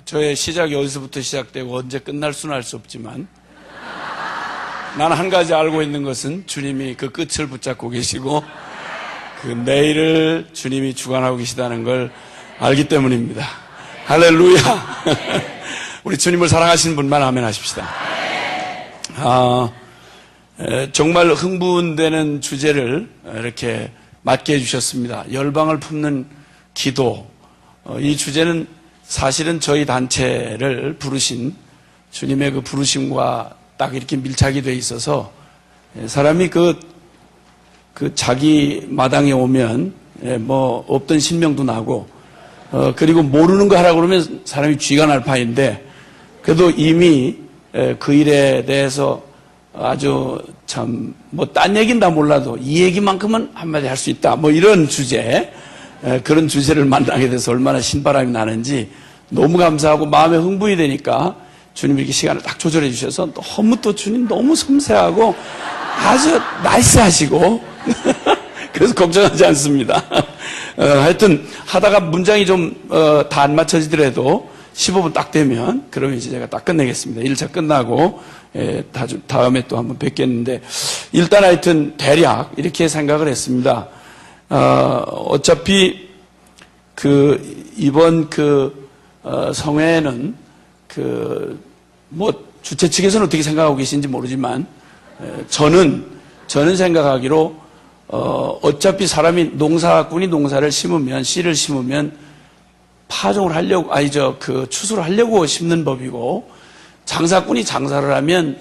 저의 시작이 어디서부터 시작되고 언제 끝날 수는 알 수 없지만 나는 한 가지 알고 있는 것은 주님이 그 끝을 붙잡고 계시고 그 내일을 주님이 주관하고 계시다는 걸 알기 때문입니다. 할렐루야. 우리 주님을 사랑하시는 분만 아멘 하십시다. 정말 흥분되는 주제를 이렇게 맡게 해주셨습니다. 열방을 품는 기도. 이 주제는 사실은 저희 단체를 부르신 주님의 그 부르심과 딱 이렇게 밀착이 돼 있어서 사람이 그 자기 마당에 오면 뭐 없던 신명도 나고 그리고 모르는 거 하라고 그러면 사람이 쥐가 날 판인데 그래도 이미 그 일에 대해서 아주 참 뭐 딴 얘기는 다 몰라도 이 얘기만큼은 한마디 할 수 있다 뭐 이런 주제 그런 주제를 만나게 돼서 얼마나 신바람이 나는지 너무 감사하고 마음에 흥분이 되니까 주님이 이렇게 시간을 딱 조절해 주셔서 너무 또 주님 너무 섬세하고 아주 나이스하시고 그래서 걱정하지 않습니다. 하여튼 하다가 문장이 좀 다 안 맞춰지더라도 15분 딱 되면 그러면 이제 제가 딱 끝내겠습니다. 1차 끝나고 다음에 또 한번 뵙겠는데 일단 하여튼 대략 이렇게 생각을 했습니다. 어차피 이번 성회는 뭐 주최 측에서는 어떻게 생각하고 계신지 모르지만 저는 생각하기로 어차피 사람이 농사꾼이 농사를 심으면 씨를 심으면 파종을 하려고 추수를 하려고 심는 법이고 장사꾼이 장사를 하면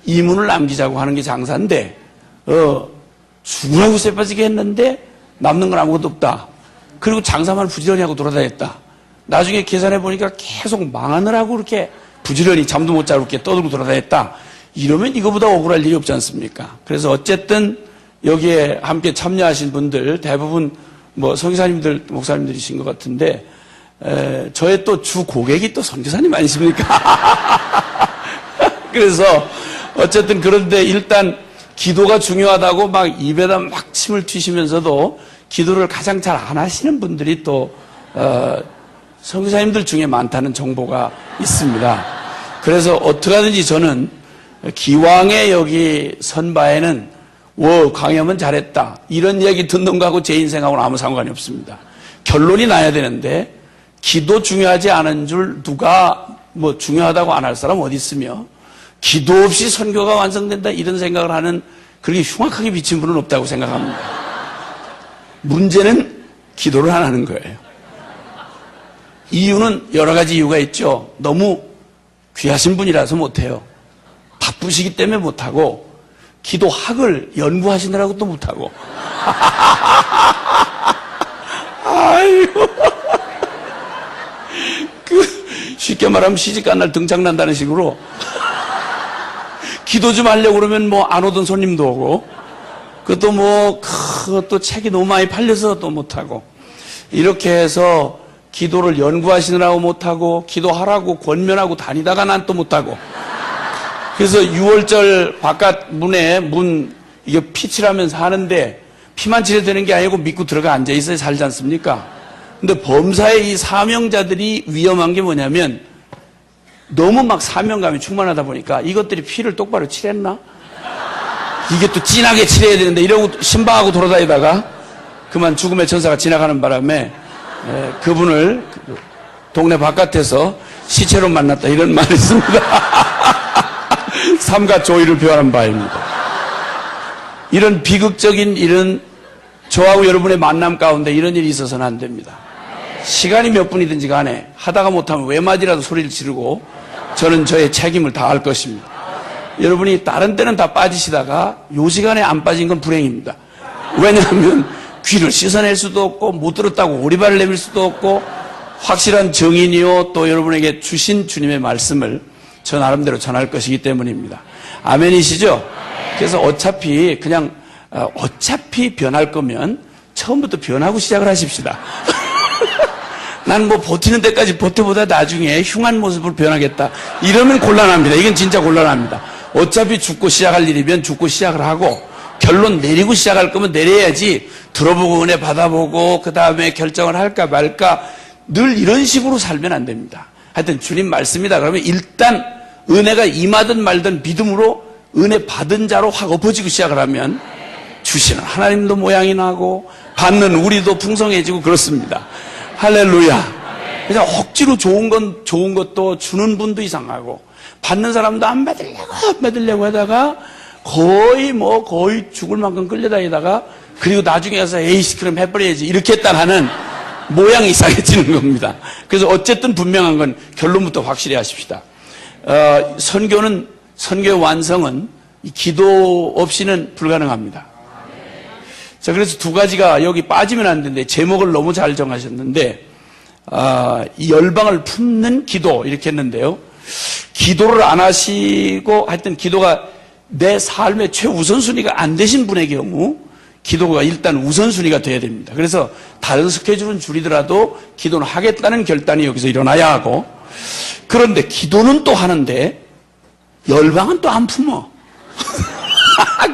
이문을 남기자고 하는 게 장사인데 죽으라고 쇠 빠지게 했는데 남는 건 아무것도 없다. 그리고 장사만 부지런히 하고 돌아다녔다. 나중에 계산해 보니까 계속 망하느라고 그렇게 부지런히 잠도 못 자고 이렇게 떠들고 돌아다녔다. 이러면 이거보다 억울할 일이 없지 않습니까? 그래서 어쨌든 여기에 함께 참여하신 분들 대부분 뭐 선교사님들, 목사님들이신 것 같은데 저의 또 주 고객이 또 선교사님 아니십니까? 그래서 어쨌든 그런데 일단 기도가 중요하다고 막 입에다 막 침을 튀시면서도 기도를 가장 잘 안 하시는 분들이 또 선교사님들 중에 많다는 정보가 있습니다. 그래서 어떻게 하든지 저는 기왕에 여기 선바에는 강염은 잘했다 이런 얘기 듣는 거하고 제 인생하고는 아무 상관이 없습니다. 결론이 나야 되는데 기도 중요하지 않은 줄 누가 뭐 중요하다고 안 할 사람 어디 있으며 기도 없이 선교가 완성된다 이런 생각을 하는 그렇게 흉악하게 비친 분은 없다고 생각합니다. 문제는 기도를 안 하는 거예요. 이유는 여러 가지 이유가 있죠. 너무 귀하신 분이라서 못해요. 바쁘시기 때문에 못하고 기도학을 연구하시느라고 또 못하고 아이고 쉽게 말하면 시집간 날 등장난다는 식으로 기도 좀 하려고 그러면 뭐 안 오던 손님도 오고 그것도 그것도 책이 너무 많이 팔려서 또 못하고 이렇게 해서 기도를 연구하시느라고 못하고 기도하라고 권면하고 다니다가 난 또 못하고 그래서 6월절 바깥 문에 이게 피 칠하면서 하는데 피만 칠해야 되는 게 아니고 믿고 들어가 앉아있어야 살지 않습니까? 근데 범사의 이 사명자들이 위험한 게 뭐냐면 너무 막 사명감이 충만하다 보니까 이것들이 피를 똑바로 칠했나? 이게 또 진하게 칠해야 되는데 이러고 신방하고 돌아다니다가 그만 죽음의 천사가 지나가는 바람에 그분을 동네 바깥에서 시체로 만났다 이런 말이 있습니다. 삼가 조의를 표현한 바입니다. 이런 비극적인 일은 저하고 여러분의 만남 가운데 이런 일이 있어서는 안 됩니다. 시간이 몇 분이든지 간에 하다가 못하면 외마디라도 소리를 지르고 저는 저의 책임을 다할 것입니다. 여러분이 다른 때는 다 빠지시다가 요 시간에 안 빠진 건 불행입니다. 왜냐하면 귀를 씻어낼 수도 없고 못 들었다고 오리발을 내밀 수도 없고 확실한 정인이요 또 여러분에게 주신 주님의 말씀을 저 나름대로 전할 것이기 때문입니다. 아멘이시죠? 그래서 어차피 변할 거면 처음부터 변하고 시작을 하십시다. 난 뭐 버티는 데까지 버텨보다 나중에 흉한 모습으로 변하겠다. 이러면 곤란합니다. 이건 진짜 곤란합니다. 어차피 죽고 시작할 일이면 죽고 시작을 하고 결론 내리고 시작할 거면 내려야지 들어보고 은혜 받아보고 그 다음에 결정을 할까 말까 늘 이런 식으로 살면 안 됩니다. 하여튼 주님 말씀이다 그러면 일단 은혜가 임하든 말든 믿음으로 은혜 받은 자로 확 엎어지고 시작을 하면 주시는 하나님도 모양이 나고 받는 우리도 풍성해지고 그렇습니다. 할렐루야. 그래서 억지로 좋은 것도 주는 분도 이상하고 받는 사람도 안 받으려고 하다가 거의 죽을 만큼 끌려다니다가 그리고 나중에 가서 에이씨 그럼 해버려야지 이렇게 했다 하는 모양이 이상해지는 겁니다. 그래서 어쨌든 분명한 건 결론부터 확실히 하십시다. 선교의 완성은 기도 없이는 불가능합니다. 자, 그래서 두 가지가 여기 빠지면 안 되는데 제목을 너무 잘 정하셨는데 이 열방을 품는 기도 이렇게 했는데요. 기도를 안 하시고 하여튼 기도가 내 삶의 최우선순위가 안 되신 분의 경우 기도가 일단 우선순위가 돼야 됩니다. 그래서 다른 스케줄은 줄이더라도 기도는 하겠다는 결단이 여기서 일어나야 하고 그런데 기도는 또 하는데 열방은 또 안 품어.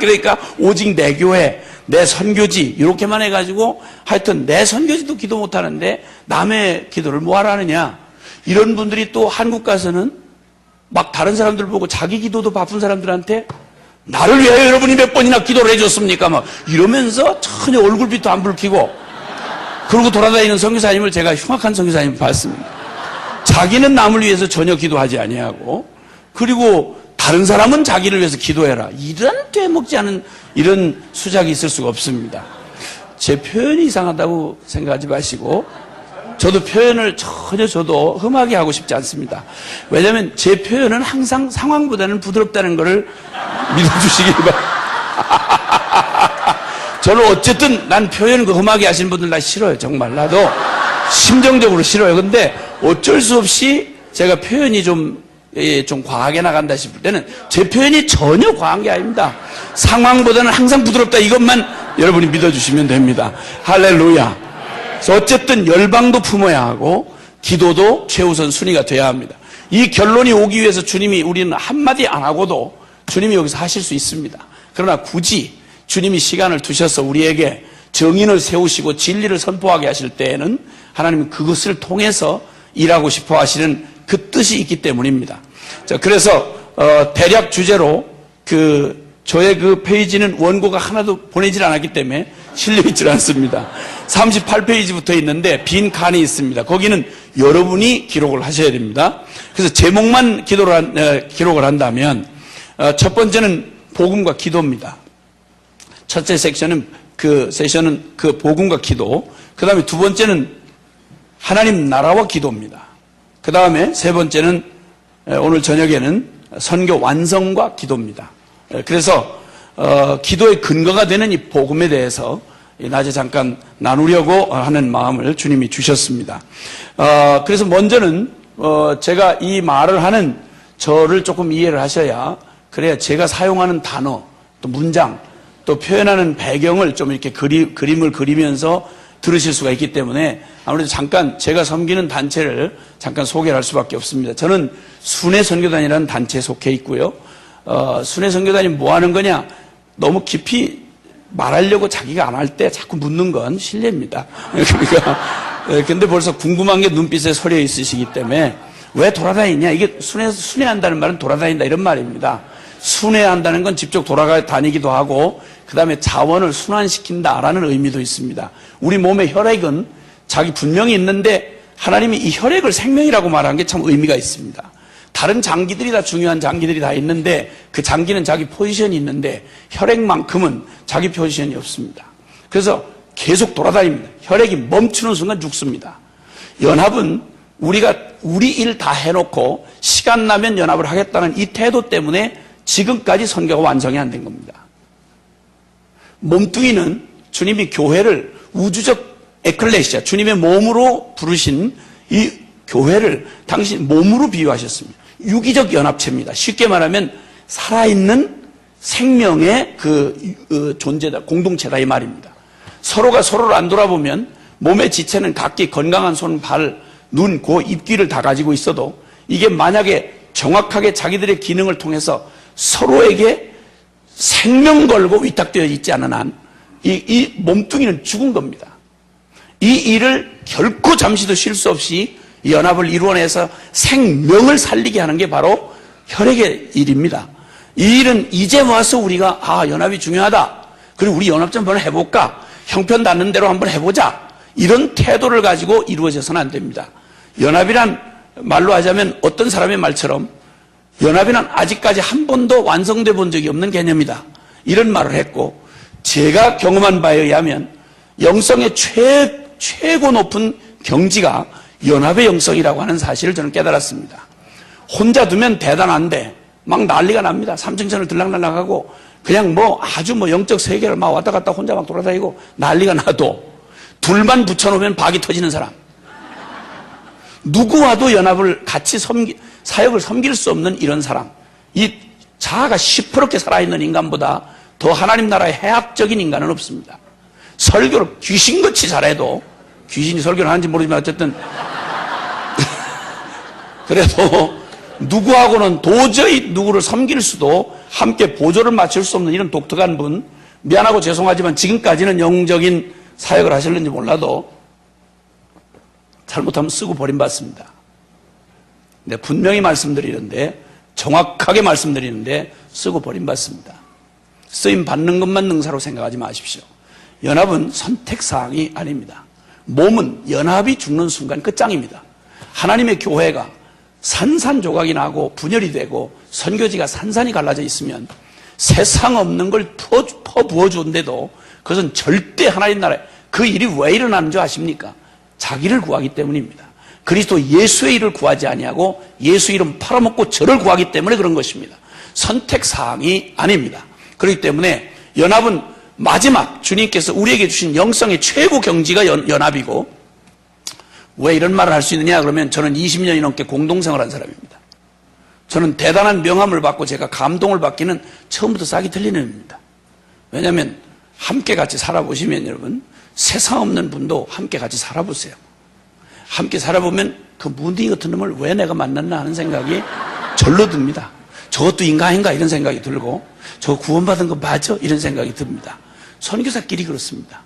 그러니까 오직 내 교회, 내 선교지 이렇게만 해가지고 하여튼 내 선교지도 기도 못하는데 남의 기도를 뭐하러 하느냐. 이런 분들이 또 한국 가서는 막 다른 사람들 보고 자기 기도도 바쁜 사람들한테 나를 위하여 여러분이 몇 번이나 기도를 해줬습니까? 막 이러면서 전혀 얼굴빛도 안 붉히고 그러고 돌아다니는 선교사님을 제가 흉악한 선교사님을 봤습니다. 자기는 남을 위해서 전혀 기도하지 아니하고 그리고 다른 사람은 자기를 위해서 기도해라. 이런 되먹지 않은 이런 수작이 있을 수가 없습니다. 제 표현이 이상하다고 생각하지 마시고 저도 표현을 전혀 저도 험하게 하고 싶지 않습니다. 왜냐하면 제 표현은 항상 상황보다는 부드럽다는 것을 믿어주시기 바랍니다. 저는 어쨌든 난 표현 그 험하게 하시는 분들 나 싫어요. 정말 나도 심정적으로 싫어요. 근데 어쩔 수 없이 제가 표현이 좀 과하게 나간다 싶을 때는 제 표현이 전혀 과한 게 아닙니다. 상황보다는 항상 부드럽다 이것만 여러분이 믿어주시면 됩니다. 할렐루야. 그래서 어쨌든 열방도 품어야 하고 기도도 최우선 순위가 돼야 합니다. 이 결론이 오기 위해서 주님이 우리는 한마디 안 하고도 주님이 여기서 하실 수 있습니다. 그러나 굳이 주님이 시간을 두셔서 우리에게 정인을 세우시고 진리를 선포하게 하실 때에는 하나님은 그것을 통해서 일하고 싶어 하시는 그 뜻이 있기 때문입니다. 자, 그래서 대략 주제로 저의 그 페이지는 원고가 하나도 보내질 않았기 때문에 실려있질 않습니다. 38페이지부터 있는데 빈 칸이 있습니다. 거기는 여러분이 기록을 하셔야 됩니다. 그래서 제목만 기록을 한다면 첫 번째는 복음과 기도입니다. 첫째 세션은 그 복음과 기도. 그 다음에 두 번째는 하나님 나라와 기도입니다. 그 다음에 세 번째는 오늘 저녁에는 선교 완성과 기도입니다. 그래서 기도의 근거가 되는 이 복음에 대해서 낮에 잠깐 나누려고 하는 마음을 주님이 주셨습니다. 그래서 먼저는 제가 이 말을 하는 저를 조금 이해를 하셔야 그래야 제가 사용하는 단어 또 문장 또 표현하는 배경을 좀 이렇게 그림을 그리면서 들으실 수가 있기 때문에 아무래도 잠깐 제가 섬기는 단체를 잠깐 소개를 할 수밖에 없습니다. 저는 순회선교단이라는 단체에 속해 있고요. 순회선교단이 뭐 하는 거냐? 너무 깊이 말하려고 자기가 안 할 때 자꾸 묻는 건 실례입니다. 그러니까 근데 벌써 궁금한 게 눈빛에 서려 있으시기 때문에 왜 돌아다니냐? 이게 순회한다는 말은 돌아다닌다 이런 말입니다. 순회한다는 건 직접 돌아다니기도 하고 그 다음에 자원을 순환시킨다라는 의미도 있습니다. 우리 몸의 혈액은 자기 분명히 있는데 하나님이 이 혈액을 생명이라고 말한 게 참 의미가 있습니다. 다른 장기들이 다 중요한 장기들이 다 있는데 그 장기는 자기 포지션이 있는데 혈액만큼은 자기 포지션이 없습니다. 그래서 계속 돌아다닙니다. 혈액이 멈추는 순간 죽습니다. 연합은 우리가 우리 일 다 해놓고 시간 나면 연합을 하겠다는 이 태도 때문에 지금까지 선교가 완성이 안 된 겁니다. 몸뚱이는 주님이 교회를 우주적 에클레시아, 주님의 몸으로 부르신 이 교회를 당신 몸으로 비유하셨습니다. 유기적 연합체입니다. 쉽게 말하면 살아있는 생명의 존재다, 공동체다 이 말입니다. 서로가 서로를 안 돌아보면 몸의 지체는 각기 건강한 손, 발, 눈, 코, 입, 귀를 다 가지고 있어도 이게 만약에 정확하게 자기들의 기능을 통해서 서로에게 생명 걸고 위탁되어 있지 않은 한 이 몸뚱이는 죽은 겁니다. 이 일을 결코 잠시도 쉴 수 없이 이 연합을 이루어내서 생명을 살리게 하는 게 바로 혈액의 일입니다. 이 일은 이제 와서 우리가 연합이 중요하다. 그리고 우리 연합 좀 한번 해볼까? 형편 닿는 대로 한번 해보자. 이런 태도를 가지고 이루어져서는 안 됩니다. 연합이란 말로 하자면 어떤 사람의 말처럼 연합이란 아직까지 한 번도 완성돼 본 적이 없는 개념이다. 이런 말을 했고, 제가 경험한 바에 의하면 영성의 최고 높은 경지가 연합의 영성이라고 하는 사실을 저는 깨달았습니다. 혼자 두면 대단한데 막 난리가 납니다. 삼층천을 들락날락하고 그냥 아주 영적 세계를 막 왔다 갔다 혼자 막 돌아다니고 난리가 나도 둘만 붙여놓으면 박이 터지는 사람. 누구와도 연합을 같이 사역을 섬길 수 없는 이런 사람. 이 자아가 시퍼렇게 살아있는 인간보다 더 하나님 나라의 해악적인 인간은 없습니다. 설교를 귀신같이 잘해도, 귀신이 설교를 하는지 모르지만 어쨌든 그래도 누구하고는 도저히 누구를 섬길 수도 함께 보조를 맞출 수 없는 이런 독특한 분, 미안하고 죄송하지만 지금까지는 영적인 사역을 하실는지 몰라도 잘못하면 쓰고 버림받습니다. 근데 분명히 말씀드리는데, 정확하게 말씀드리는데 쓰고 버림받습니다. 쓰임 받는 것만 능사로 생각하지 마십시오. 연합은 선택사항이 아닙니다. 몸은 연합이 죽는 순간 끝장입니다. 하나님의 교회가 산산조각이 나고 분열이 되고 선교지가 산산이 갈라져 있으면 세상 없는 걸 퍼부어주는데도 그것은 절대 하나님 나라에, 그 일이 왜 일어나는 줄 아십니까? 자기를 구하기 때문입니다. 그리스도 예수의 일을 구하지 아니하고 예수 이름 팔아먹고 저를 구하기 때문에 그런 것입니다. 선택사항이 아닙니다. 그렇기 때문에 연합은 마지막 주님께서 우리에게 주신 영성의 최고 경지가 연합이고, 왜 이런 말을 할 수 있느냐 그러면 저는 20년이 넘게 공동생활한 사람입니다. 저는 대단한 명함을 받고 제가 감동을 받기는 처음부터 싹이 틀리는 일입니다. 왜냐하면 함께 같이 살아보시면 여러분, 세상 없는 분도 함께 같이 살아보세요. 함께 살아보면 그 무디 같은 놈을 왜 내가 만났나 하는 생각이 절로 듭니다. 저것도 인간인가 이런 생각이 들고, 저 구원받은 거 맞아? 이런 생각이 듭니다. 선교사끼리 그렇습니다.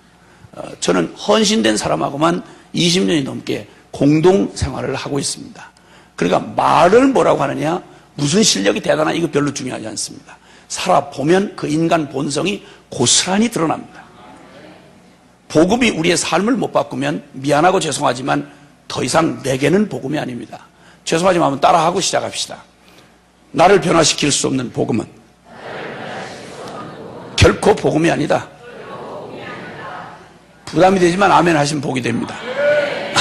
저는 헌신된 사람하고만 20년이 넘게 공동생활을 하고 있습니다. 그러니까 말을 뭐라고 하느냐, 무슨 실력이 대단한 이거 별로 중요하지 않습니다. 살아보면 그 인간 본성이 고스란히 드러납니다. 복음이 우리의 삶을 못 바꾸면 미안하고 죄송하지만 더 이상 내게는 복음이 아닙니다. 죄송하지만 한번 따라하고 시작합시다. 나를 변화시킬 수 없는 복음은 결코 복음이 아니다. 부담이 되지만 아멘 하시면 복이 됩니다.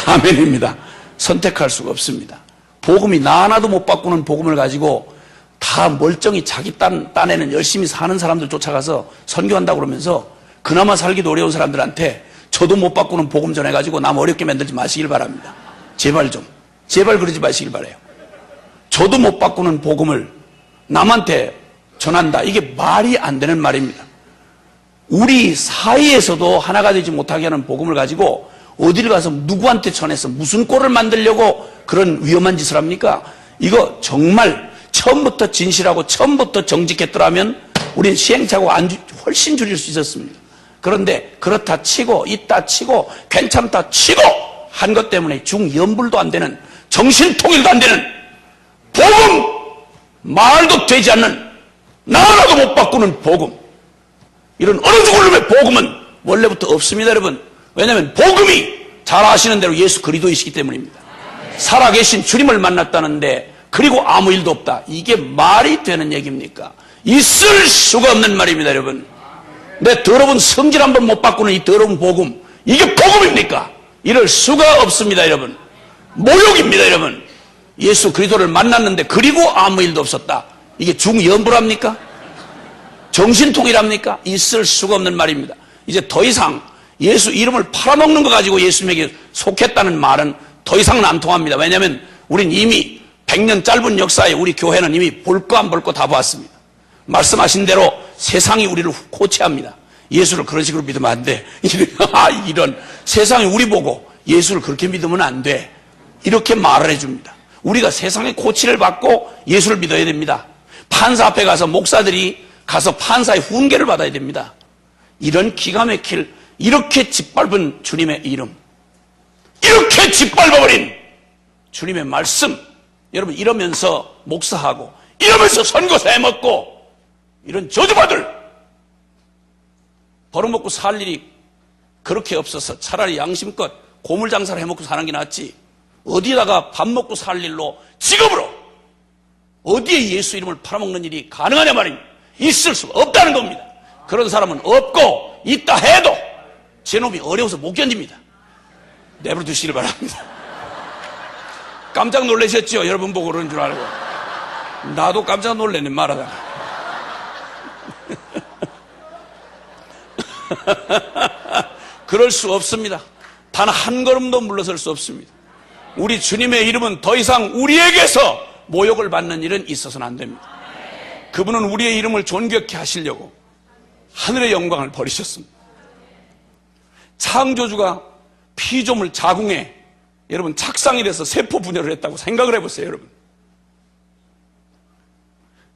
아멘입니다. 선택할 수가 없습니다. 복음이 나 하나도 못 바꾸는 복음을 가지고 다 멀쩡히 자기 딴에는 열심히 사는 사람들 쫓아가서 선교한다고 그러면서 그나마 살기도 어려운 사람들한테 저도 못 바꾸는 복음 전해가지고 남 어렵게 만들지 마시길 바랍니다. 제발 그러지 마시길 바라요. 저도 못 바꾸는 복음을 남한테 전한다. 이게 말이 안 되는 말입니다. 우리 사이에서도 하나가 되지 못하게 하는 복음을 가지고 어디를 가서 누구한테 전해서 무슨 꼴을 만들려고 그런 위험한 짓을 합니까? 이거 정말 처음부터 진실하고 처음부터 정직했더라면 우린 시행착오가 훨씬 줄일 수 있었습니다. 그런데 그렇다 치고 있다 치고 괜찮다 치고 한 것 때문에 중연불도 안 되는, 정신통일도 안 되는 복음, 말도 되지 않는, 나 하나도 못 바꾸는 복음, 이런 어느 죽을놈의 복음은 원래부터 없습니다. 여러분, 왜냐하면 복음이 잘 아시는 대로 예수 그리스도이시기 때문입니다. 살아계신 주님을 만났다는데 그리고 아무 일도 없다, 이게 말이 되는 얘기입니까? 있을 수가 없는 말입니다. 여러분, 내 더러운 성질 한번 못 바꾸는 이 더러운 복음, 이게 복음입니까? 이럴 수가 없습니다. 여러분, 모욕입니다. 여러분, 예수 그리스도를 만났는데 그리고 아무 일도 없었다, 이게 중연불합니까? 정신통일합니까? 있을 수가 없는 말입니다. 이제 더 이상 예수 이름을 팔아먹는 거 가지고 예수님에게 속했다는 말은 더 이상은 안 통합니다. 왜냐하면 우린 이미 100년 짧은 역사에 우리 교회는 이미 볼 거 안 볼 거 다 보았습니다. 말씀하신 대로 세상이 우리를 코치합니다. 예수를 그런 식으로 믿으면 안 돼. 이런 세상이 우리 보고 예수를 그렇게 믿으면 안 돼, 이렇게 말을 해줍니다. 우리가 세상의 코치를 받고 예수를 믿어야 됩니다. 판사 앞에 가서 목사들이 가서 판사의 훈계를 받아야 됩니다. 이런 기가 막힐, 이렇게 짓밟은 주님의 이름, 이렇게 짓밟아버린 주님의 말씀, 여러분 이러면서 목사하고 이러면서 선교사 해먹고 이런 저주받을 벌어먹고 살 일이 그렇게 없어서 차라리 양심껏 고물장사를 해먹고 사는 게 낫지, 어디다가 밥 먹고 살 일로 직업으로 어디에 예수 이름을 팔아먹는 일이 가능하냐 말입니다. 있을 수 없다는 겁니다. 그런 사람은 없고, 있다 해도 제놈이 어려워서 못 견딥니다. 내버려 두시길 바랍니다. 깜짝 놀라셨죠? 여러분 보고 그런 줄 알고. 나도 깜짝 놀랐네, 말하다가. 그럴 수 없습니다. 단 한 걸음도 물러설 수 없습니다. 우리 주님의 이름은 더 이상 우리에게서 모욕을 받는 일은 있어서는 안 됩니다. 그분은 우리의 이름을 존귀케 하시려고 하늘의 영광을 버리셨습니다. 창조주가 피조물 자궁에 여러분 착상이 돼서 세포 분열을 했다고 생각을 해보세요. 여러분,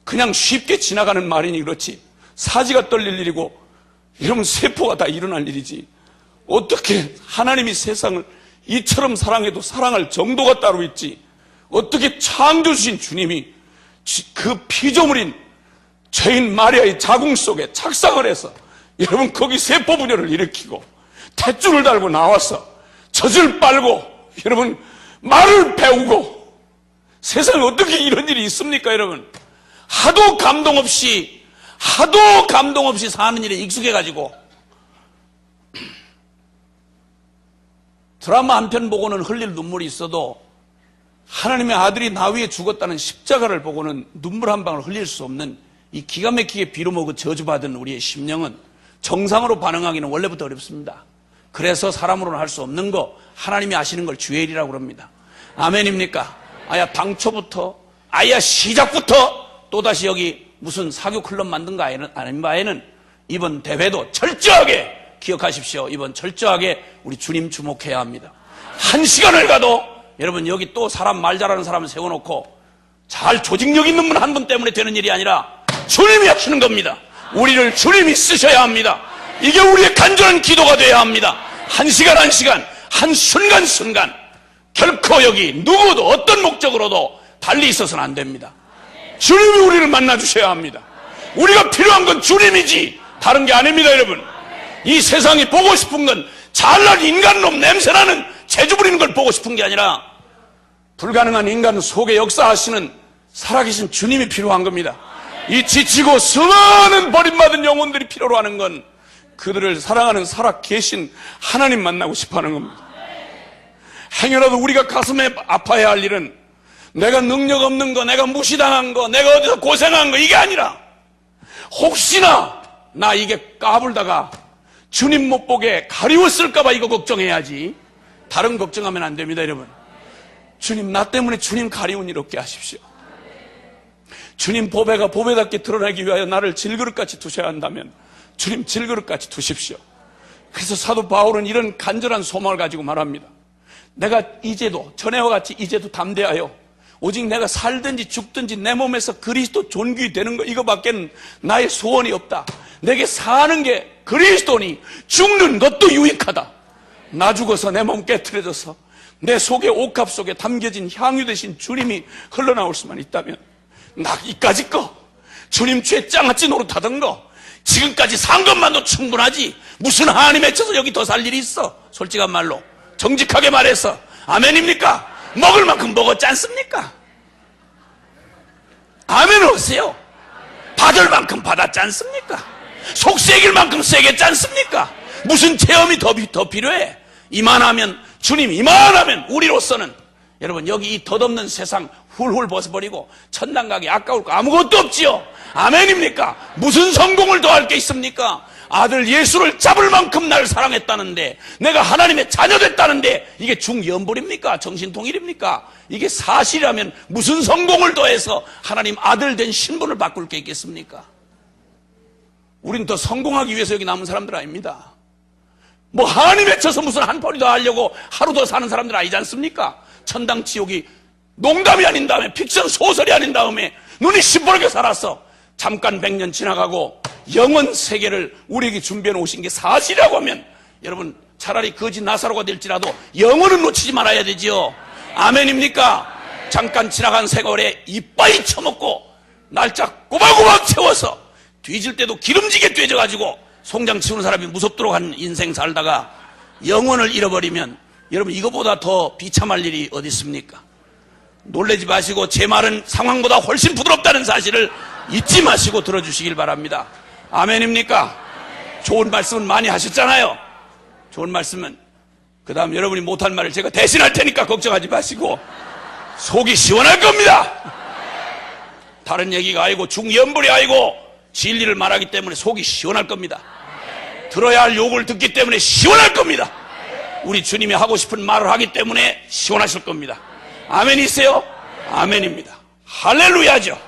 그냥 쉽게 지나가는 말이니 그렇지 사지가 떨릴 일이고 이러면 세포가 다 일어날 일이지, 어떻게 하나님이 세상을 이처럼 사랑해도 사랑할 정도가 따로 있지, 어떻게 창조주신 주님이 그 피조물인 죄인 마리아의 자궁 속에 착상을 해서 여러분 거기 세포 분열을 일으키고 탯줄을 달고 나와서 젖을 빨고 여러분 말을 배우고, 세상에 어떻게 이런 일이 있습니까? 여러분, 하도 감동 없이 사는 일에 익숙해가지고 드라마 한 편 보고는 흘릴 눈물이 있어도 하나님의 아들이 나 위에 죽었다는 십자가를 보고는 눈물 한 방울 흘릴 수 없는 이 기가 막히게 빌어먹어 저주받은 우리의 심령은 정상으로 반응하기는 원래부터 어렵습니다. 그래서 사람으로는 할 수 없는 거 하나님이 아시는 걸 주의 일이라고 그럽니다. 아멘입니까? 아야 당초부터, 아야 시작부터 또다시 여기 무슨 사교 클럽 만든 거 아닌 바에는 이번 대회도 철저하게 기억하십시오. 이번 철저하게 우리 주님 주목해야 합니다. 한 시간을 가도 여러분 여기 또 사람 말 잘하는 사람을 세워놓고 잘 조직력 있는 분 한 분 때문에 되는 일이 아니라 주님이 하시는 겁니다. 우리를 주님이 쓰셔야 합니다. 이게 우리의 간절한 기도가 되어야 합니다. 한 시간 한 시간, 한 순간 순간 결코 여기 누구도 어떤 목적으로도 달리 있어서는 안 됩니다. 주님이 우리를 만나주셔야 합니다. 우리가 필요한 건 주님이지 다른 게 아닙니다. 여러분, 이 세상이 보고 싶은 건 잘난 인간놈 냄새나는 재주 부리는 걸 보고 싶은 게 아니라 불가능한 인간 속에 역사하시는 살아계신 주님이 필요한 겁니다. 이 지치고 수많은 버림받은 영혼들이 필요로 하는 건 그들을 사랑하는 살아계신 하나님 만나고 싶어하는 겁니다. 행여라도 우리가 가슴에 아파야 할 일은 내가 능력 없는 거, 내가 무시당한 거, 내가 어디서 고생한 거, 이게 아니라 혹시나 나 이게 까불다가 주님 못 보게 가리웠을까봐 이거 걱정해야지, 다른 걱정하면 안 됩니다. 여러분, 주님 나 때문에 주님 가리운 일 없게 하십시오. 주님 보배가 보배답게 드러나기 위하여 나를 질그릇같이 두셔야 한다면 주님 질그릇같이 두십시오. 그래서 사도 바울은 이런 간절한 소망을 가지고 말합니다. 내가 이제도 전에와 같이 이제도 담대하여 오직 내가 살든지 죽든지 내 몸에서 그리스도 존귀 되는 거 이거밖에는 나의 소원이 없다. 내게 사는 게 그리스도니 죽는 것도 유익하다. 나 죽어서 내 몸 깨트려져서 내 속에 옥합 속에 담겨진 향유 되신 주님이 흘러나올 수만 있다면 나 이까짓 거 주님 죄 짱아찌 노릇하던 거 지금까지 산 것만도 충분하지 무슨 한이 맺혀서 여기 더 살 일이 있어. 솔직한 말로 정직하게 말해서 아멘입니까? 먹을 만큼 먹었지 않습니까? 아멘 하세요. 받을 만큼 받았지 않습니까? 속 새길 만큼 새겼지 않습니까? 무슨 체험이 더 필요해? 이만하면, 주님 이만하면 우리로서는 여러분 여기 이 덧없는 세상 훌훌 벗어버리고 천당 가기 아까울 거 아무것도 없지요. 아멘입니까? 무슨 성공을 더할 게 있습니까? 아들 예수를 잡을 만큼 날 사랑했다는데, 내가 하나님의 자녀 됐다는데 이게 중연불입니까? 정신통일입니까? 이게 사실이라면 무슨 성공을 더해서 하나님 아들 된 신분을 바꿀 게 있겠습니까? 우린 더 성공하기 위해서 여기 남은 사람들 아닙니다. 뭐 한이 맺혀서 무슨 한 푼이 더 하려고 하루 더 사는 사람들 아니지 않습니까? 천당 지옥이 농담이 아닌 다음에, 픽션 소설이 아닌 다음에 눈이 시퍼렇게 살아서 잠깐 100년 지나가고 영원 세계를 우리에게 준비해 놓으신 게 사실이라고 하면 여러분 차라리 거지 나사로가 될지라도 영혼은 놓치지 말아야 되지요. 아멘입니까? 잠깐 지나간 세월에 이빠이 처먹고 날짜 꼬박꼬박 채워서 뒤질 때도 기름지게 뒤져가지고 송장 치우는 사람이 무섭도록 한 인생 살다가 영혼을 잃어버리면 여러분 이거보다 더 비참할 일이 어디 있습니까? 놀라지 마시고 제 말은 상황보다 훨씬 부드럽다는 사실을 잊지 마시고 들어주시길 바랍니다. 아멘입니까? 좋은 말씀은 많이 하셨잖아요. 좋은 말씀은 그 다음 여러분이 못한 말을 제가 대신할 테니까 걱정하지 마시고 속이 시원할 겁니다. 다른 얘기가 아니고 중연불이 아니고 진리를 말하기 때문에 속이 시원할 겁니다. 들어야 할 욕을 듣기 때문에 시원할 겁니다. 우리 주님이 하고 싶은 말을 하기 때문에 시원하실 겁니다. 아멘이세요? 아멘입니다. 할렐루야죠.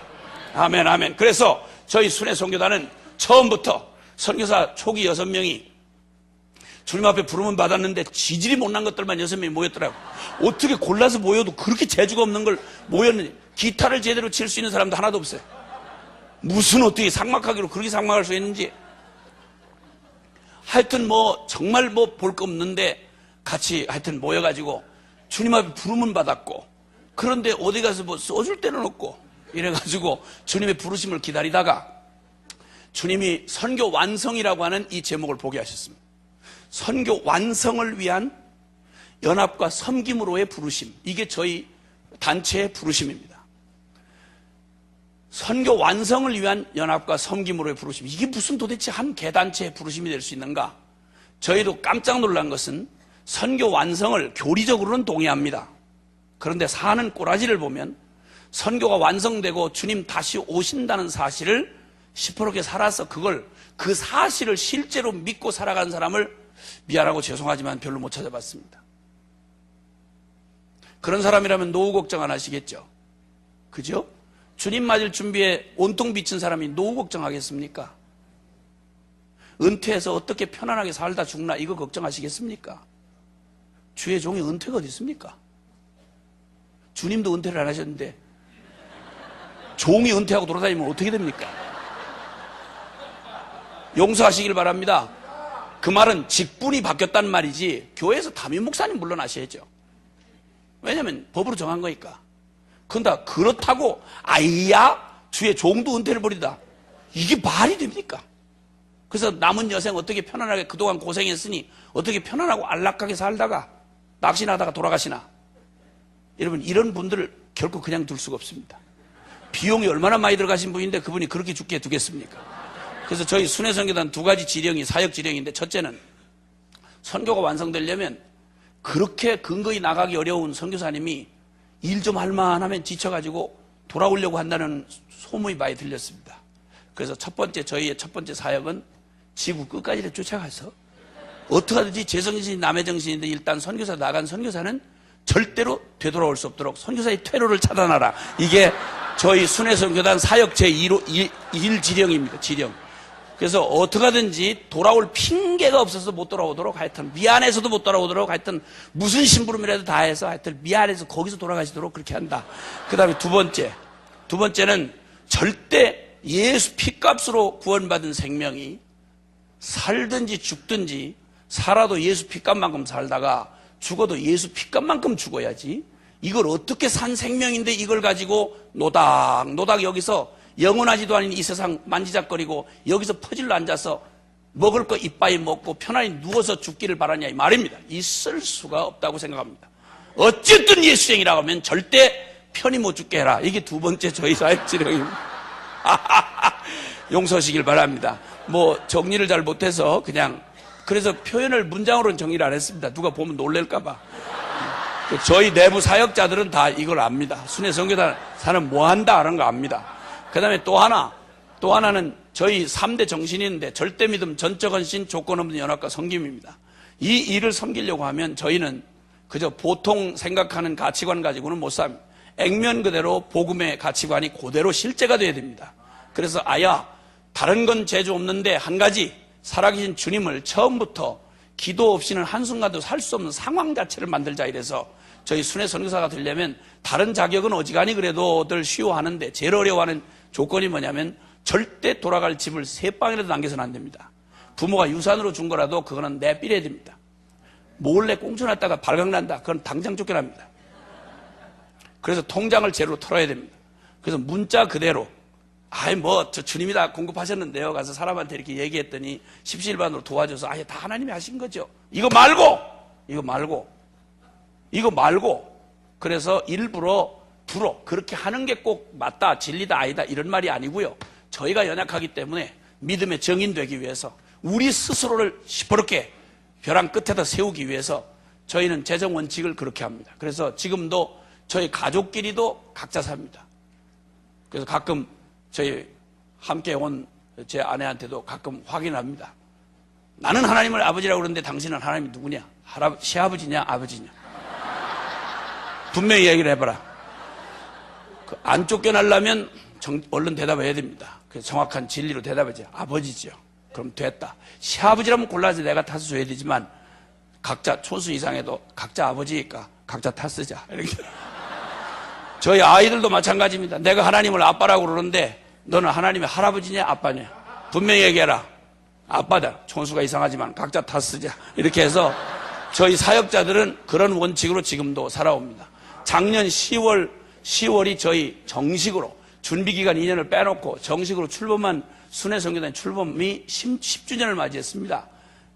아멘 아멘. 그래서 저희 순회 선교단은 처음부터 선교사 초기 6명이 주님 앞에 부름은 받았는데 지질이 못난 것들만 6명이 모였더라고. 어떻게 골라서 모여도 그렇게 재주가 없는 걸 모였는지. 기타를 제대로 칠 수 있는 사람도 하나도 없어요. 무슨 어떻게 삭막하기로 그렇게 삭막할 수 있는지. 하여튼 정말 볼 거 없는데 같이 하여튼 모여가지고 주님 앞에 부름은 받았고, 그런데 어디 가서 써줄 데는 없고 이래가지고 주님의 부르심을 기다리다가 주님이 선교 완성이라고 하는 이 제목을 보게 하셨습니다. 선교 완성을 위한 연합과 섬김으로의 부르심. 이게 저희 단체의 부르심입니다. 선교 완성을 위한 연합과 섬김으로의 부르심. 이게 무슨 도대체 한 개단체의 부르심이 될 수 있는가? 저희도 깜짝 놀란 것은 선교 완성을 교리적으로는 동의합니다. 그런데 사는 꼬라지를 보면 선교가 완성되고 주님 다시 오신다는 사실을 시퍼렇게 살아서 그 사실을 실제로 믿고 살아간 사람을 미안하고 죄송하지만 별로 못 찾아봤습니다. 그런 사람이라면 노후 걱정 안 하시겠죠? 그죠? 주님 맞을 준비에 온통 비친 사람이 노후 걱정하겠습니까? 은퇴해서 어떻게 편안하게 살다 죽나 이거 걱정하시겠습니까? 주의 종이 은퇴가 어디 있습니까? 주님도 은퇴를 안 하셨는데 종이 은퇴하고 돌아다니면 어떻게 됩니까? 용서하시길 바랍니다. 그 말은 직분이 바뀌었다는 말이지 교회에서 담임 목사님 물러나셔야죠. 왜냐하면 법으로 정한 거니까. 근데 그렇다고 아이야 주의 종도 은퇴를 벌이다. 이게 말이 됩니까? 그래서 남은 여생 어떻게 편안하게 그동안 고생했으니 어떻게 편안하고 안락하게 살다가 낙신하다가 돌아가시나. 여러분 이런 분들을 결코 그냥 둘 수가 없습니다. 비용이 얼마나 많이 들어가신 분인데 그분이 그렇게 죽게 두겠습니까? 그래서 저희 순회선교단 2가지 지령이 사역 지령인데, 첫째는 선교가 완성되려면 그렇게 근거히 나가기 어려운 선교사님이 일 좀 할 만하면 지쳐가지고 돌아오려고 한다는 소문이 많이 들렸습니다. 그래서 저희의 첫 번째 사역은 지구 끝까지 쫓아가서 어떻게 하든지 제 정신이 남의 정신인데 일단 선교사 나간 선교사는 절대로 되돌아올 수 없도록 선교사의 퇴로를 차단하라. 이게 저희 순회선교단 사역 제1 지령입니다. 지령. 그래서 어떻게 하든지 돌아올 핑계가 없어서 못 돌아오도록, 하여튼 미안해서도 못 돌아오도록, 하여튼 무슨 심부름이라도 다 해서 하여튼 미안해서 거기서 돌아가시도록 그렇게 한다. 그 다음에 두 번째는 절대 예수 피값으로 구원받은 생명이 살든지 죽든지, 살아도 예수 피값만큼 살다가 죽어도 예수 피값만큼 죽어야지, 이걸 어떻게 산 생명인데 이걸 가지고 노닥노닥 여기서 영원하지도 않은 이 세상 만지작거리고 여기서 퍼질러 앉아서 먹을 거 이빠이 먹고 편안히 누워서 죽기를 바라냐 이 말입니다. 있을 수가 없다고 생각합니다. 어쨌든 예수쟁이라고 하면 절대 편히 못 죽게 해라. 이게 두 번째 저희 사역 지령입니다. 용서하시길 바랍니다. 정리를 잘 못해서 그래서 표현을 문장으로는 정리를 안 했습니다. 누가 보면 놀랄까봐. 저희 내부 사역자들은 다 이걸 압니다. 순회선교단사는 뭐 한다 하는 거 압니다. 그 다음에 또 하나는 저희 3대 정신이 있는데 절대 믿음, 전적 헌신, 조건 없는 연합과 섬김입니다. 이 일을 섬기려고 하면 저희는 그저 보통 생각하는 가치관 가지고는 못 삽니다. 액면 그대로 복음의 가치관이 그대로 실제가 돼야 됩니다. 그래서 다른 건 재주 없는데 한 가지, 살아계신 주님을 처음부터 기도 없이는 한순간도 살 수 없는 상황 자체를 만들자 이래서 저희 순회 선교사가 되려면 다른 자격은 어지간히 그래도들 쉬워하는데 제일 어려워하는 조건이 뭐냐면 절대 돌아갈 집을 3방이라도 남겨서는 안 됩니다. 부모가 유산으로 준 거라도 그거는 내비려야 됩니다. 몰래 꽁쳐놨다가 발각난다. 그건 당장 쫓겨납니다. 그래서 통장을 제로 털어야 됩니다. 그래서 문자 그대로 저 주님이 다 공급하셨는데요. 가서 사람한테 이렇게 얘기했더니 십시일반으로 도와줘서 다 하나님이 하신 거죠. 이거 말고 그래서 일부러 그렇게 하는 게 꼭 맞다, 진리다, 아니다 이런 말이 아니고요. 저희가 연약하기 때문에 믿음의 정인되기 위해서 우리 스스로를 시퍼렇게 벼랑 끝에다 세우기 위해서 저희는 재정 원칙을 그렇게 합니다. 그래서 지금도 저희 가족끼리도 각자 삽니다. 그래서 가끔 저희 함께 온 제 아내한테도 가끔 확인합니다. 나는 하나님을 아버지라고 그러는데 당신은 하나님이 누구냐? 시아버지냐 아버지냐? 분명히 얘기를 해봐라. 안 쫓겨나려면 얼른 대답해야 됩니다. 그래서 정확한 진리로 대답하지. 아버지죠. 그럼 됐다. 시아버지라면 골라서 내가 탓을 줘야 되지만 각자 촌수 이상해도 각자 아버지니까 각자 탓쓰자. 이렇게. 저희 아이들도 마찬가지입니다. 내가 하나님을 아빠라고 그러는데 너는 하나님의 할아버지냐 아빠냐? 분명히 얘기해라. 아빠다. 촌수가 이상하지만 각자 탓쓰자. 이렇게 해서 저희 사역자들은 그런 원칙으로 지금도 살아옵니다. 작년 10월이 저희 정식으로 준비기간 2년을 빼놓고 정식으로 출범한 순회선교단 출범이 10주년을 맞이했습니다.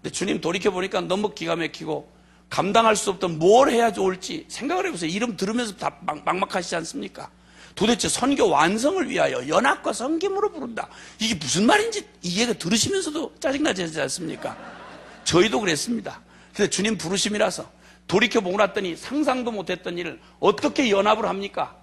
근데 주님 돌이켜보니까 너무 기가 막히고 감당할 수 없던 뭘 해야 좋을지 생각을 해보세요. 이름 들으면서 다 막막하시지 않습니까? 도대체 선교 완성을 위하여 연합과 섬김으로 부른다. 이게 무슨 말인지 이해가 들으시면서도 짜증나지 않습니까? 저희도 그랬습니다. 그래서 주님 부르심이라서 돌이켜보고 났더니 상상도 못했던 일을 어떻게 연합을 합니까?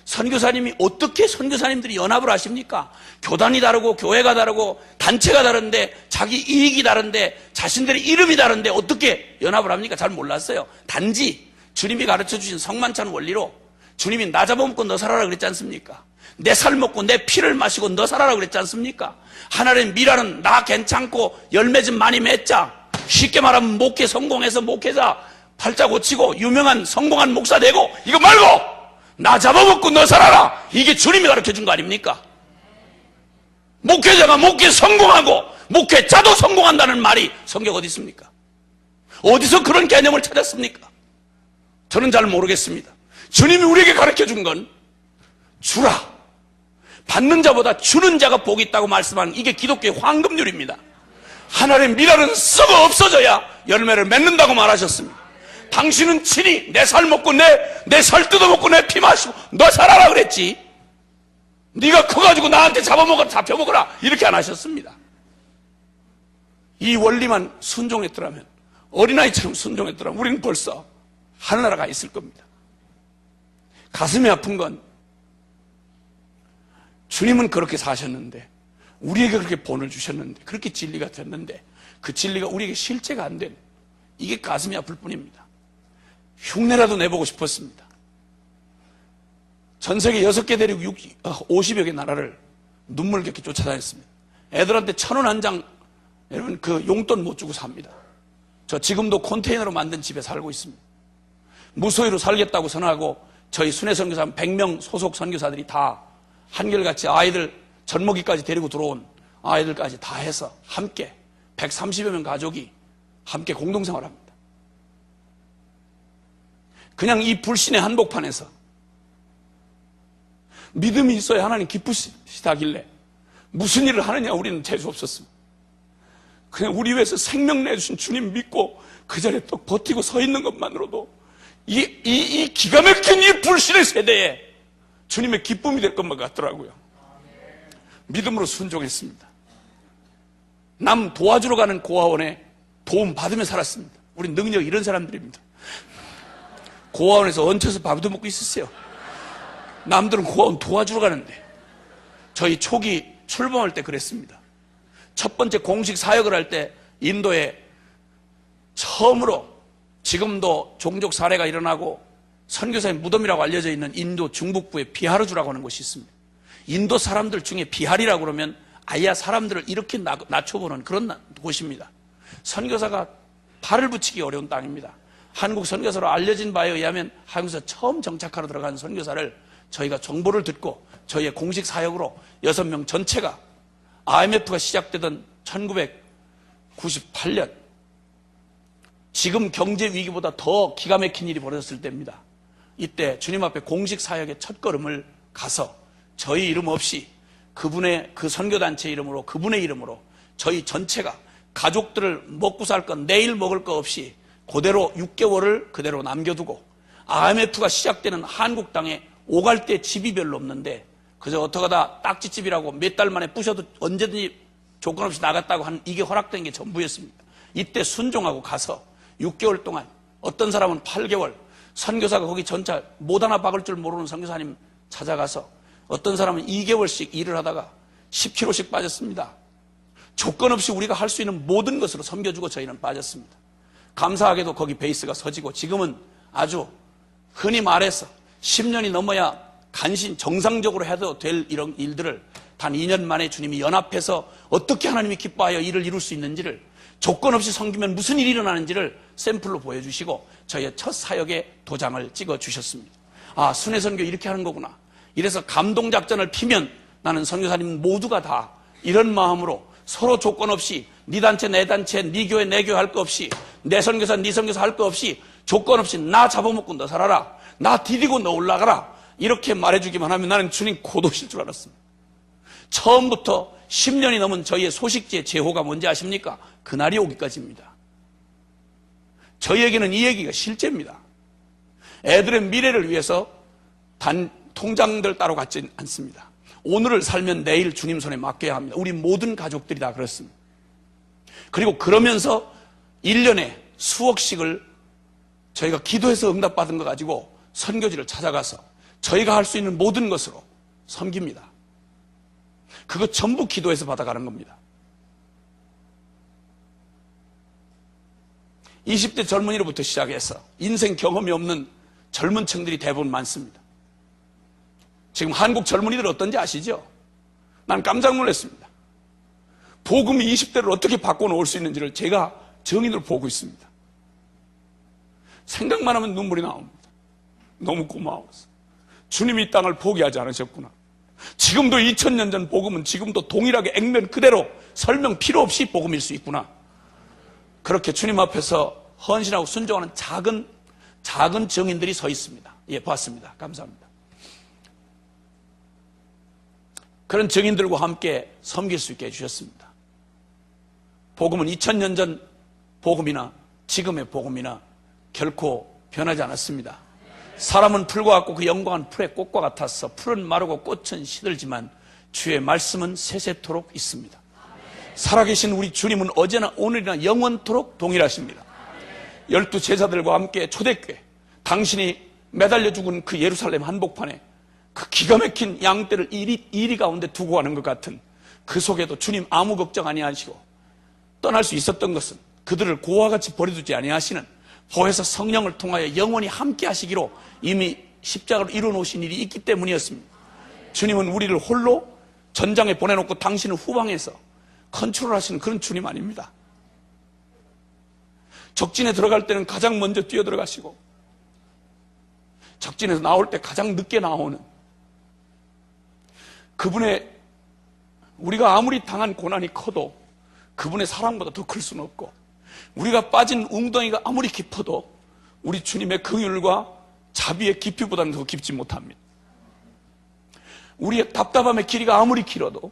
선교사님이 어떻게 선교사님들이 연합을 하십니까? 교단이 다르고 교회가 다르고 단체가 다른데 자기 이익이 다른데 자신들의 이름이 다른데 어떻게 연합을 합니까? 잘 몰랐어요. 단지 주님이 가르쳐주신 성만찬 원리로 주님이 나 잡아먹고 너 살아라 그랬지 않습니까? 내 살 먹고 내 피를 마시고 너 살아라 그랬지 않습니까? 하나님 미라는 나 괜찮고 열매 좀 많이 맺자. 쉽게 말하면 목회 성공해서 목회자 팔자 고치고 유명한 성공한 목사 되고 이거 말고 나 잡아먹고 너 살아라. 이게 주님이 가르쳐준 거 아닙니까? 목회자가 목회 성공하고 목회자도 성공한다는 말이 성경 어디 있습니까? 어디서 그런 개념을 찾았습니까? 저는 잘 모르겠습니다. 주님이 우리에게 가르쳐준 건 주라. 받는 자보다 주는 자가 복이 있다고 말씀하는 이게 기독교의 황금률입니다. 하나님의 미랄은 썩어 없어져야 열매를 맺는다고 말하셨습니다. 당신은 친히 내 살 먹고 내 살 뜯어먹고 내 피 마시고 너 살아라 그랬지. 네가 커가지고 나한테 잡혀먹어라 이렇게 안 하셨습니다. 이 원리만 순종했더라면 어린아이처럼 순종했더라면 우리는 벌써 하늘나라가 있을 겁니다. 가슴이 아픈 건 주님은 그렇게 사셨는데 우리에게 그렇게 본을 주셨는데 그렇게 진리가 됐는데 그 진리가 우리에게 실제가 안 되는 이게 가슴이 아플 뿐입니다. 흉내라도 내보고 싶었습니다. 전 세계 6개 대륙 50여 개 나라를 눈물겹게 쫓아다녔습니다. 애들한테 1,000원 한 장 여러분 그 용돈 못 주고 삽니다. 저 지금도 컨테이너로 만든 집에 살고 있습니다. 무소유로 살겠다고 선언하고 저희 순회선교사 100명 소속 선교사들이 다 한결같이 아이들 젖먹이까지 데리고 들어온 아이들까지 다 해서 함께 130여 명 가족이 함께 공동생활합니다. 그냥 이 불신의 한복판에서 믿음이 있어야 하나님 기쁘시다길래 무슨 일을 하느냐 우리는 재수 없었습니다. 그냥 우리 위해서 생명 내주신 주님 믿고 그 자리에 또 버티고 서 있는 것만으로도 이 기가 막힌 이 불신의 세대에 주님의 기쁨이 될 것만 같더라고요. 믿음으로 순종했습니다. 남 도와주러 가는 고아원에 도움 받으며 살았습니다. 우리 능력 이런 사람들입니다. 고아원에서 얹혀서 밥도 먹고 있었어요. 남들은 고아원 도와주러 가는데 저희 초기 출범할 때 그랬습니다. 첫 번째 공식 사역을 할 때 인도에 처음으로 지금도 종족 사례가 일어나고 선교사의 무덤이라고 알려져 있는 인도 중북부의 비하르주라고 하는 곳이 있습니다. 인도 사람들 중에 비하리라고 그러면 아예 사람들을 이렇게 낮춰보는 그런 곳입니다. 선교사가 발을 붙이기 어려운 땅입니다. 한국 선교사로 알려진 바에 의하면 한국에서 처음 정착하러 들어간 선교사를 저희가 정보를 듣고 저희의 공식 사역으로 6명 전체가 IMF가 시작되던 1998년 지금 경제 위기보다 더 기가 막힌 일이 벌어졌을 때입니다. 이때 주님 앞에 공식 사역의 첫걸음을 가서 저희 이름 없이 그분의 그 선교단체 이름으로 그분의 이름으로 저희 전체가 가족들을 먹고 살 건 내일 먹을 거 없이 그대로 6개월을 그대로 남겨두고 IMF가 시작되는 한국 땅에 오갈 때 집이 별로 없는데 그저 어떡하다 딱지집이라고 몇 달 만에 부셔도 언제든지 조건 없이 나갔다고 한 이게 허락된 게 전부였습니다. 이때 순종하고 가서 6개월 동안 어떤 사람은 8개월 선교사가 거기 전차 못 하나 박을 줄 모르는 선교사님 찾아가서 어떤 사람은 2개월씩 일을 하다가 10kg씩 빠졌습니다. 조건 없이 우리가 할 수 있는 모든 것으로 섬겨주고 저희는 빠졌습니다. 감사하게도 거기 베이스가 서지고 지금은 아주 흔히 말해서 10년이 넘어야 간신 정상적으로 해도 될 이런 일들을 단 2년 만에 주님이 연합해서 어떻게 하나님이 기뻐하여 일을 이룰 수 있는지를 조건 없이 섬기면 무슨 일이 일어나는지를 샘플로 보여주시고 저희의 첫 사역의 도장을 찍어주셨습니다. 아, 순회선교 이렇게 하는 거구나. 이래서 감동작전을 피면 나는 선교사님 모두가 다 이런 마음으로 서로 조건 없이 네 단체 내 단체 네 교회 내 교회 할 거 없이 내 선교사 네 선교사 할 거 없이 조건 없이 나 잡아먹고 너 살아라. 나 디디고 너 올라가라. 이렇게 말해주기만 하면 나는 주님 곧 오실 줄 알았습니다. 처음부터 10년이 넘은 저희의 소식지의 제호가 뭔지 아십니까? 그날이 오기까지입니다. 저희에게는 이 얘기가 실제입니다. 애들의 미래를 위해서 단 통장들 따로 갖지 않습니다. 오늘을 살면 내일 주님 손에 맡겨야 합니다. 우리 모든 가족들이 다 그렇습니다. 그리고 그러면서 1년에 수억씩을 저희가 기도해서 응답받은 거 가지고 선교지를 찾아가서 저희가 할 수 있는 모든 것으로 섬깁니다. 그거 전부 기도해서 받아가는 겁니다. 20대 젊은이로부터 시작해서 인생 경험이 없는 젊은 층들이 대부분 많습니다. 지금 한국 젊은이들 어떤지 아시죠? 난 깜짝 놀랐습니다. 복음이 20대를 어떻게 바꿔놓을 수 있는지를 제가 정인으로 보고 있습니다. 생각만 하면 눈물이 나옵니다. 너무 고마워서. 주님이 이 땅을 포기하지 않으셨구나. 지금도 2000년 전 복음은 지금도 동일하게 액면 그대로 설명 필요 없이 복음일 수 있구나. 그렇게 주님 앞에서 헌신하고 순종하는 작은 정인들이 서 있습니다. 예, 봤습니다. 감사합니다. 그런 정인들과 함께 섬길 수 있게 해주셨습니다. 복음은 2000년 전 복음이나 지금의 복음이나 결코 변하지 않았습니다. 사람은 풀과 같고 그 영광은 풀의 꽃과 같아서 풀은 마르고 꽃은 시들지만 주의 말씀은 세세토록 있습니다. 살아계신 우리 주님은 어제나 오늘이나 영원토록 동일하십니다. 12 제자들과 함께 초대교회, 당신이 매달려 죽은 그 예루살렘 한복판에 그 기가 막힌 양떼를 이리 가운데 두고 가는 것 같은 그 속에도 주님 아무 걱정 아니하시고 떠날 수 있었던 것은 그들을 고와 같이 버려두지 아니하시는 보혜사 성령을 통하여 영원히 함께 하시기로 이미 십자가로 이루어놓으신 일이 있기 때문이었습니다. 주님은 우리를 홀로 전장에 보내놓고 당신은 후방에서 컨트롤하시는 그런 주님 아닙니다. 적진에 들어갈 때는 가장 먼저 뛰어들어가시고 적진에서 나올 때 가장 늦게 나오는 그분의, 우리가 아무리 당한 고난이 커도 그분의 사랑보다 더 클 수는 없고 우리가 빠진 웅덩이가 아무리 깊어도 우리 주님의 긍휼과 자비의 깊이보다는 더 깊지 못합니다. 우리의 답답함의 길이가 아무리 길어도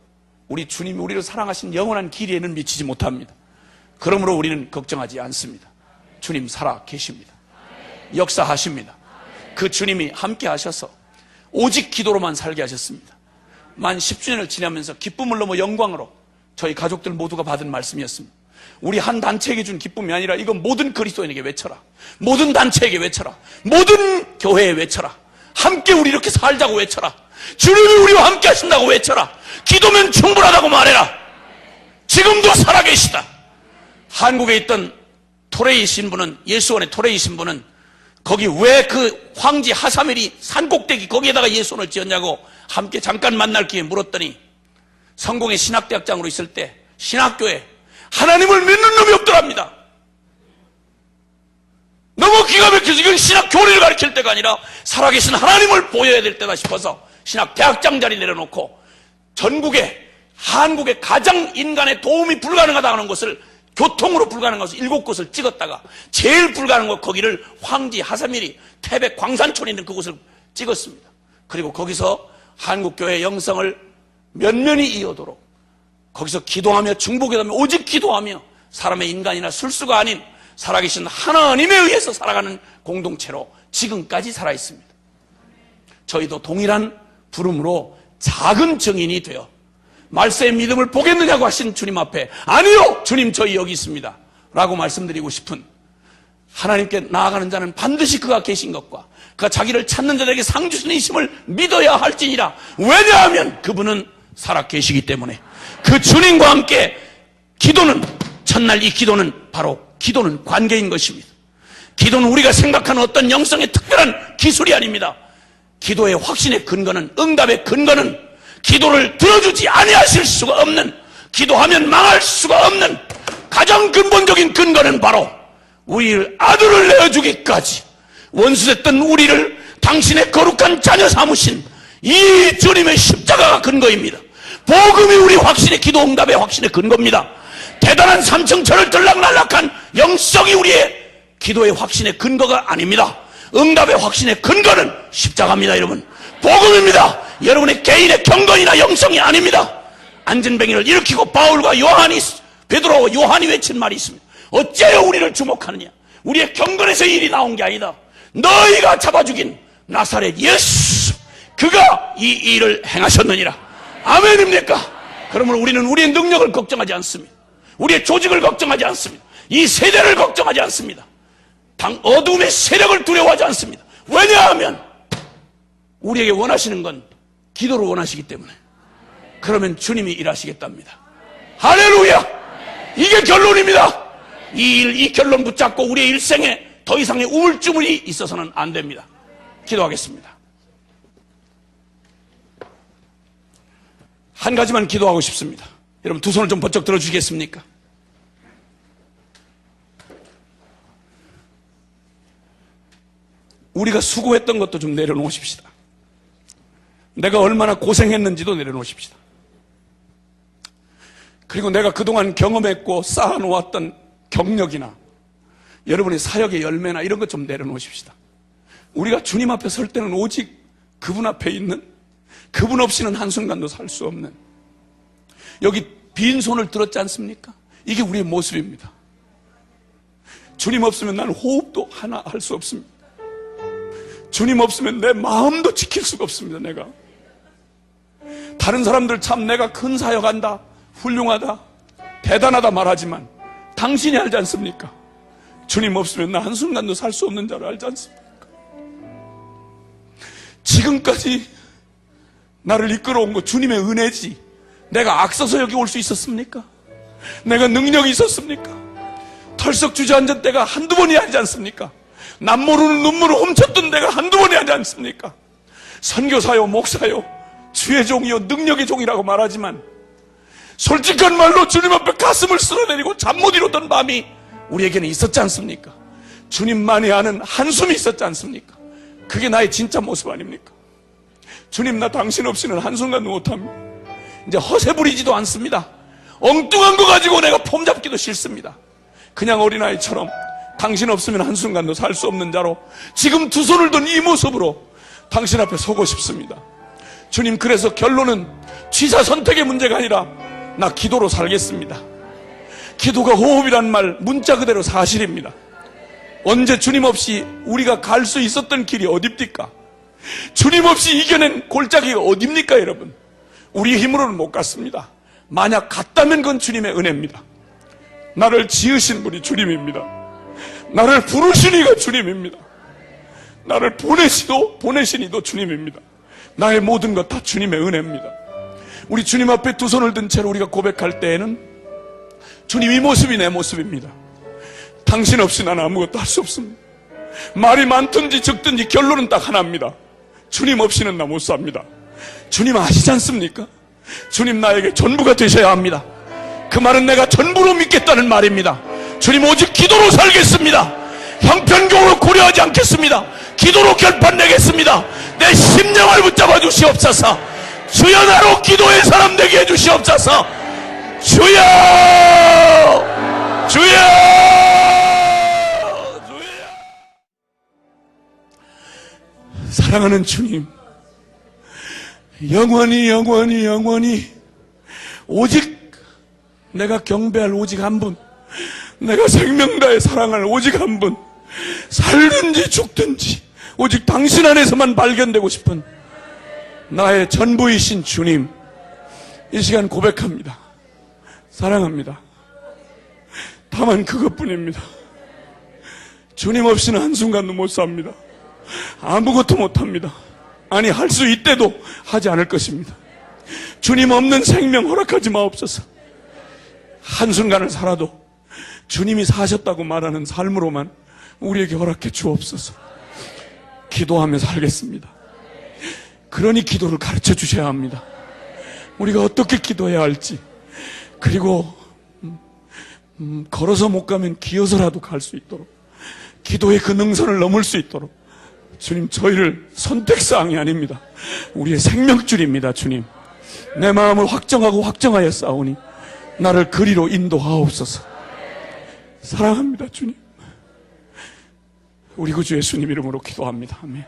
우리 주님이 우리를 사랑하신 영원한 길이에는 미치지 못합니다. 그러므로 우리는 걱정하지 않습니다. 주님 살아 계십니다. 역사하십니다. 그 주님이 함께 하셔서 오직 기도로만 살게 하셨습니다. 만 10주년을 지나면서 기쁨을 넘어 영광으로 저희 가족들 모두가 받은 말씀이었습니다. 우리 한 단체에게 준 기쁨이 아니라 이건 모든 그리스도인에게 외쳐라. 모든 단체에게 외쳐라. 모든 교회에 외쳐라. 함께 우리 이렇게 살자고 외쳐라. 주님이 우리와 함께 하신다고 외쳐라. 기도면 충분하다고 말해라. 지금도 살아계시다. 한국에 있던 토레이 신부는, 예수원의 토레이 신부는 거기 왜 그 황지 하사멜이 산꼭대기 거기에다가 예수원을 지었냐고 함께 잠깐 만날 기회에 물었더니 성공의 신학대학장으로 있을 때 신학교에 하나님을 믿는 놈이 없더랍니다. 너무 기가 막혀서 이건 신학 교리를 가르칠 때가 아니라 살아계신 하나님을 보여야 될 때다 싶어서 신학대학장 자리 내려놓고 전국에 한국에 가장 인간의 도움이 불가능하다는 것을 교통으로 불가능한 것을 7곳을 찍었다가 제일 불가능한 것 거기를 황지, 하사미리, 태백, 광산촌에 있는 그곳을 찍었습니다. 그리고 거기서 한국교회 영성을 면면이 이어도록 거기서 기도하며 중보기도하며 오직 기도하며 사람의 인간이나 술수가 아닌 살아계신 하나님에 의해서 살아가는 공동체로 지금까지 살아있습니다. 저희도 동일한 부름으로 작은 증인이 되어 말세의 믿음을 보겠느냐고 하신 주님 앞에 아니요 주님 저희 여기 있습니다 라고 말씀드리고 싶은, 하나님께 나아가는 자는 반드시 그가 계신 것과 그가 자기를 찾는 자들에게 상 주시는 이심을 믿어야 할지니라. 왜냐하면 그분은 살아 계시기 때문에. 그 주님과 함께 기도는, 첫날 이 기도는 바로 기도는 관계인 것입니다. 기도는 우리가 생각하는 어떤 영성의 특별한 기술이 아닙니다. 기도의 확신의 근거는, 응답의 근거는 기도를 들어주지 아니하실 수가 없는, 기도하면 망할 수가 없는 가장 근본적인 근거는 바로 우리를 아들을 내어주기까지 원수됐던 우리를 당신의 거룩한 자녀 삼으신 이 주님의 십자가가 근거입니다. 복음이 우리 확신의 기도 응답의 확신의 근거입니다. 대단한 삼층천을 들락날락한 영성이 우리의 기도의 확신의 근거가 아닙니다. 응답의 확신의 근거는 십자가입니다. 여러분, 복음입니다. 여러분의 개인의 경건이나 영성이 아닙니다. 안전뱅이를 일으키고 바울과 요한이, 베드로와 요한이 외친 말이 있습니다. 어째요 우리를 주목하느냐? 우리의 경건에서 일이 나온 게 아니다. 너희가 잡아 죽인 나사렛 예수, 그가 이 일을 행하셨느니라. 아멘입니까? 그러면 우리는 우리의 능력을 걱정하지 않습니다. 우리의 조직을 걱정하지 않습니다. 이 세대를 걱정하지 않습니다. 어둠의 세력을 두려워하지 않습니다. 왜냐하면 우리에게 원하시는 건 기도를 원하시기 때문에. 그러면 주님이 일하시겠답니다. 할렐루야! 이게 결론입니다. 이 결론 붙잡고 우리의 일생에 더 이상의 우물쭈물이 있어서는 안 됩니다. 기도하겠습니다. 한 가지만 기도하고 싶습니다. 여러분 두 손을 좀 번쩍 들어주시겠습니까? 우리가 수고했던 것도 좀 내려놓으십시다. 내가 얼마나 고생했는지도 내려놓으십시다. 그리고 내가 그동안 경험했고 쌓아놓았던 경력이나 여러분의 사역의 열매나 이런 것 좀 내려놓으십시다. 우리가 주님 앞에 설 때는 오직 그분 앞에 있는, 그분 없이는 한순간도 살 수 없는, 여기 빈손을 들었지 않습니까? 이게 우리의 모습입니다. 주님 없으면 나는 호흡도 하나 할 수 없습니다. 주님 없으면 내 마음도 지킬 수가 없습니다. 내가 다른 사람들 참 내가 큰 사역한다, 훌륭하다, 대단하다 말하지만 당신이 알지 않습니까? 주님 없으면 나 한순간도 살 수 없는 자를 알지 않습니까? 지금까지 나를 이끌어온 거 주님의 은혜지, 내가 악서서 여기 올 수 있었습니까? 내가 능력이 있었습니까? 털썩 주저앉은 때가 한두 번이 아니지 않습니까? 남 모르는 눈물을 훔쳤던 데가 한두 번이 아니지 않습니까? 선교사요, 목사요, 주의 종이요, 능력의 종이라고 말하지만 솔직한 말로 주님 앞에 가슴을 쓸어내리고 잠 못 이루던 밤이 우리에게는 있었지 않습니까? 주님만이 아는 한숨이 있었지 않습니까? 그게 나의 진짜 모습 아닙니까? 주님, 나 당신 없이는 한순간도 못합니다. 이제 허세 부리지도 않습니다. 엉뚱한 거 가지고 내가 폼 잡기도 싫습니다. 그냥 어린아이처럼 당신 없으면 한순간도 살 수 없는 자로 지금 두 손을 든 이 모습으로 당신 앞에 서고 싶습니다. 주님, 그래서 결론은 취사 선택의 문제가 아니라 나 기도로 살겠습니다. 기도가 호흡이란 말 문자 그대로 사실입니다. 언제 주님 없이 우리가 갈 수 있었던 길이 어딥니까? 주님 없이 이겨낸 골짜기가 어딥니까? 여러분, 우리 힘으로는 못 갔습니다. 만약 갔다면 그건 주님의 은혜입니다. 나를 지으신 분이 주님입니다. 나를 부르신 이가 주님입니다. 나를 보내신 이도 주님입니다. 나의 모든 것 다 주님의 은혜입니다. 우리 주님 앞에 두 손을 든 채로 우리가 고백할 때에는 주님, 이 모습이 내 모습입니다. 당신 없이 나는 아무것도 할 수 없습니다. 말이 많든지 적든지 결론은 딱 하나입니다. 주님 없이는 나 못 삽니다. 주님 아시지 않습니까? 주님, 나에게 전부가 되셔야 합니다. 그 말은 내가 전부로 믿겠다는 말입니다. 주님, 오직 기도로 살겠습니다. 형편경으로 고려하지 않겠습니다. 기도로 결판 내겠습니다. 내 심령을 붙잡아 주시옵소서. 주여, 나로 기도의 사람 되게 해주시옵소서. 주여! 주여! 사랑하는 주님, 영원히 오직 내가 경배할 오직 한 분, 내가 생명 다해 사랑할 오직 한 분, 살든지 죽든지 오직 당신 안에서만 발견되고 싶은 나의 전부이신 주님, 이 시간 고백합니다. 사랑합니다. 다만 그것뿐입니다. 주님 없이는 한순간도 못 삽니다. 아무것도 못합니다. 아니, 할 수 있대도 하지 않을 것입니다. 주님 없는 생명 허락하지 마옵소서. 한순간을 살아도 주님이 사셨다고 말하는 삶으로만 우리에게 허락해 주옵소서. 기도하며 살겠습니다. 그러니 기도를 가르쳐 주셔야 합니다. 우리가 어떻게 기도해야 할지, 그리고 걸어서 못 가면 기어서라도 갈 수 있도록, 기도의 그 능선을 넘을 수 있도록 주님, 저희를 선택사항이 아닙니다. 우리의 생명줄입니다. 주님, 내 마음을 확정하고 확정하여 싸우니 나를 그리로 인도하옵소서. 사랑합니다. 주님, 우리 구주 예수님 이름으로 기도합니다. 아멘.